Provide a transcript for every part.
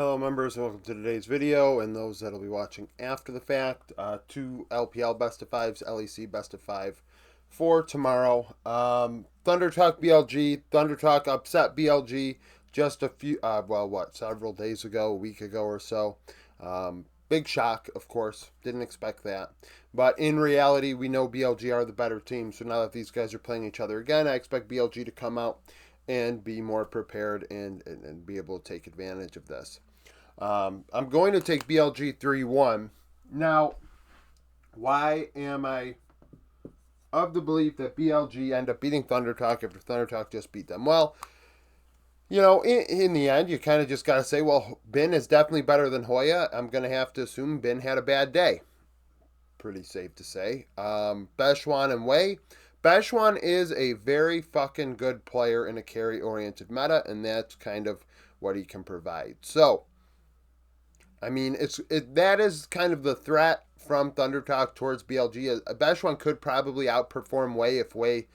Hello members, welcome to today's video and those that'll be watching after the fact. Two LPL best of fives, LEC best of five for tomorrow. Thunder Talk BLG, Thunder Talk upset BLG just a few, several days ago, a week ago or so. Big shock, of course, didn't expect that. But in reality, we know BLG are the better team, so now that these guys are playing each other again, I expect BLG to come out and be more prepared and be able to take advantage of this. I'm going to take BLG 3-1. Now, why am I of the belief that BLG end up beating Thunder Talk after Thunder Talk just beat them? Well, in the end, you kind of just got to say, well, Bin is definitely better than Hoya. I'm going to have to assume Bin had a bad day. Pretty safe to say. Beishwan and Wei. Beishwan is a very fucking good player in a carry-oriented meta, and that's kind of what he can provide. So, I mean, that is kind of the threat from Thunder Talk towards BLG. Beishwan could probably outperform Wei if Wei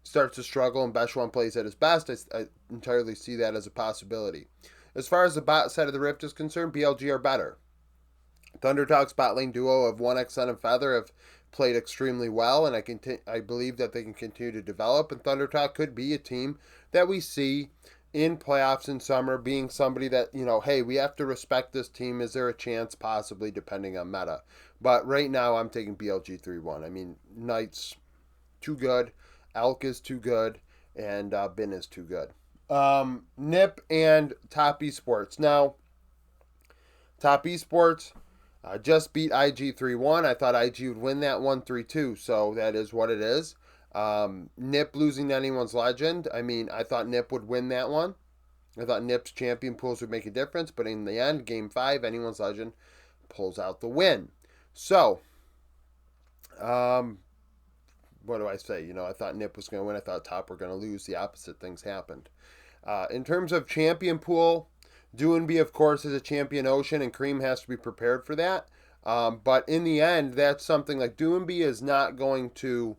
starts to struggle and Beishwan plays at his best. I entirely see that as a possibility. As far as the bot side of the Rift is concerned, BLG are better. Thunder Talk's bot lane duo of 1x and Feather have played extremely well, and I believe that they can continue to develop, and Thunder Talk could be a team that we see in playoffs in summer being somebody that, hey, we have to respect this team. Is there a chance? Possibly, depending on meta. But right now, I'm taking BLG 3-1. I mean, Knight's too good, Elk is too good, and Bin is too good. Nip and Top Esports. Now, Top Esports just beat IG 3-1. I thought IG would win that 1-3-2, so that is what it is. Nip losing to Anyone's Legend. I mean, I thought Nip would win that one. I thought Nip's champion pools would make a difference, but in the end, Game 5, Anyone's Legend pulls out the win. So, what do I say? I thought Nip was going to win. I thought Top were going to lose. The opposite things happened. In terms of champion pool, Doonby, of course, is a champion Ocean, and Cream has to be prepared for that. But in the end, that's something like Doonby is not going to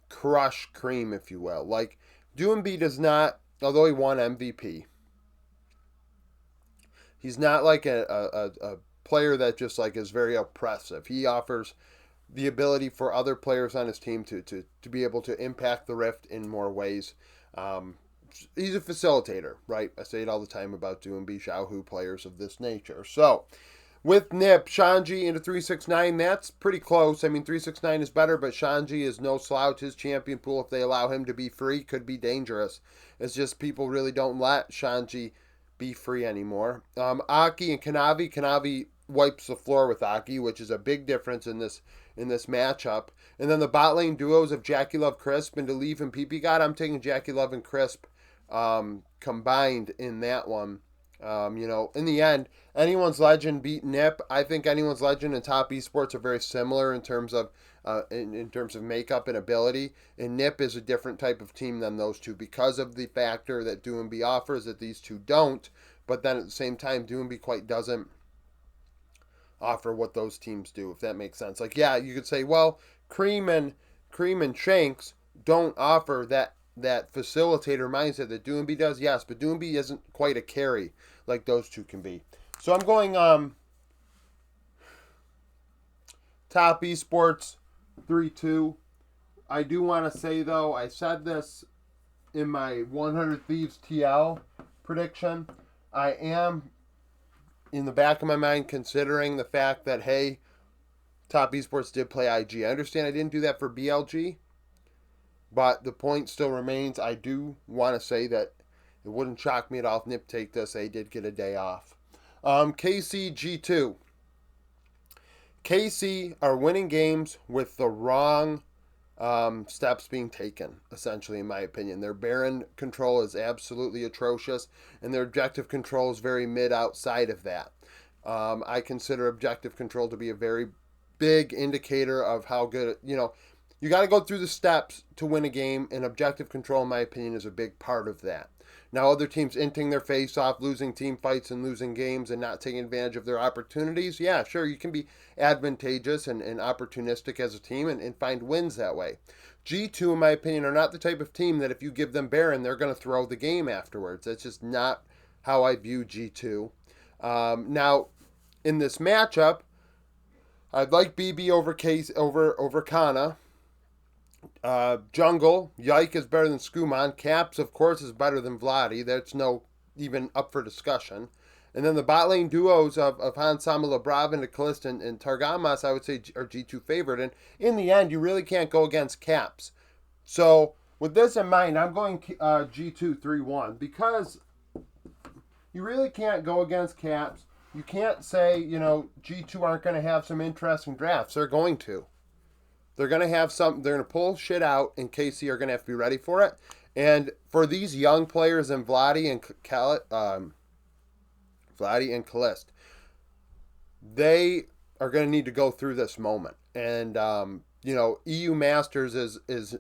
crush Cream, if you will. Like, Doonby does not, although he won MVP, he's not like a player that just like is very oppressive. He offers the ability for other players on his team to be able to impact the Rift in more ways. He's a facilitator, right? I say it all the time about Doonby, Xiaohu, players of this nature. So, with Nip, Shanji into 369, that's pretty close. I mean, 369 is better, but Shanji is no slouch. His champion pool, if they allow him to be free, could be dangerous. It's just people really don't let Shanji be free anymore. Aki and Kanavi. Kanavi wipes the floor with Aki, which is a big difference in this matchup. And then the bot lane duos of Jackie Love Crisp and Deleve and PP God. I'm taking Jackie Love and Crisp combined in that one. In the end, Anyone's Legend beat Nip. I think Anyone's Legend and Top Esports are very similar in terms of in terms of makeup and ability. And Nip is a different type of team than those two because of the factor that Doonby offers that these two don't. But then at the same time, Doonby quite doesn't offer what those teams do, if that makes sense. Like, yeah, you could say, well, Cream and Shanks don't offer that facilitator mindset that Doonby does. Yes, but Doonby isn't quite a carry like those two can be. So I'm going Top Esports 3-2. I do want to say, though, I said this in my 100 Thieves TL prediction. I am, in the back of my mind, considering the fact that, hey, Top Esports did play IG. I understand I didn't do that for BLG, but the point still remains. I do want to say that it wouldn't shock me at all if Nip take this. They did get a day off. KC G2. KC are winning games with the wrong steps being taken, essentially, in my opinion. Their Baron control is absolutely atrocious, and their objective control is very mid outside of that. I consider objective control to be a very big indicator of how good, you got to go through the steps to win a game, and objective control, in my opinion, is a big part of that. Now, other teams inting their face off, losing team fights and losing games and not taking advantage of their opportunities, yeah, sure, you can be advantageous and opportunistic as a team and find wins that way. G2, in my opinion, are not the type of team that if you give them Baron, they're going to throw the game afterwards. That's just not how I view G2. Now, in this matchup, I'd like BB over Case over Kana. Jungle, Yike is better than Skuman. Caps, of course, is better than Vladi. That's no even up for discussion. And then the bot lane duos of Hansama, Labrav, and Kalist and Targamas, I would say, are G2 favored. And in the end, you really can't go against Caps. So, with this in mind, I'm going G2 3-1 because you really can't go against Caps. You can't say, G2 aren't going to have some interesting drafts. They're going to. They're going to have some, they're going to pull shit out, and KC are going to have to be ready for it. And for these young players in Vladi and Kalist, they are going to need to go through this moment. And, EU Masters is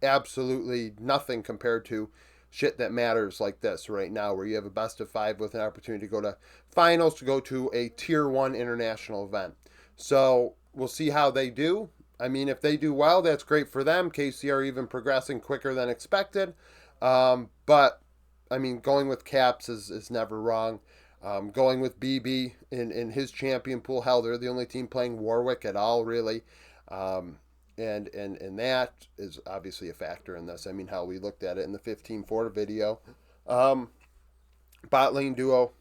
absolutely nothing compared to shit that matters like this right now, where you have a best of 5 with an opportunity to go to finals, to go to a tier 1 international event. So we'll see how they do. I mean, if they do well, that's great for them. KC are even progressing quicker than expected. But, I mean, going with Caps is never wrong. Going with BB in his champion pool, hell, they're the only team playing Warwick at all, really. And that is obviously a factor in this. I mean, how we looked at it in the 15-4 video. Bot lane duo,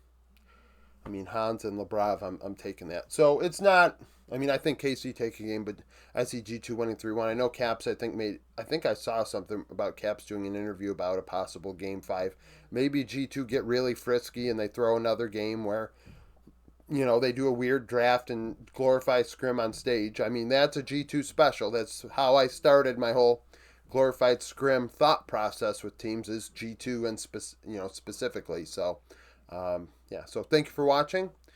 I mean, Hans and Labrav, I'm taking that. So it's not, I mean, I think KC take a game, but I see G2 winning 3-1. I know Caps, I think I saw something about Caps doing an interview about a possible game 5. Maybe G2 get really frisky and they throw another game where, they do a weird draft and glorify scrim on stage. I mean, that's a G2 special. That's how I started my whole glorified scrim thought process with teams, is G2 and specifically. So, so thank you for watching.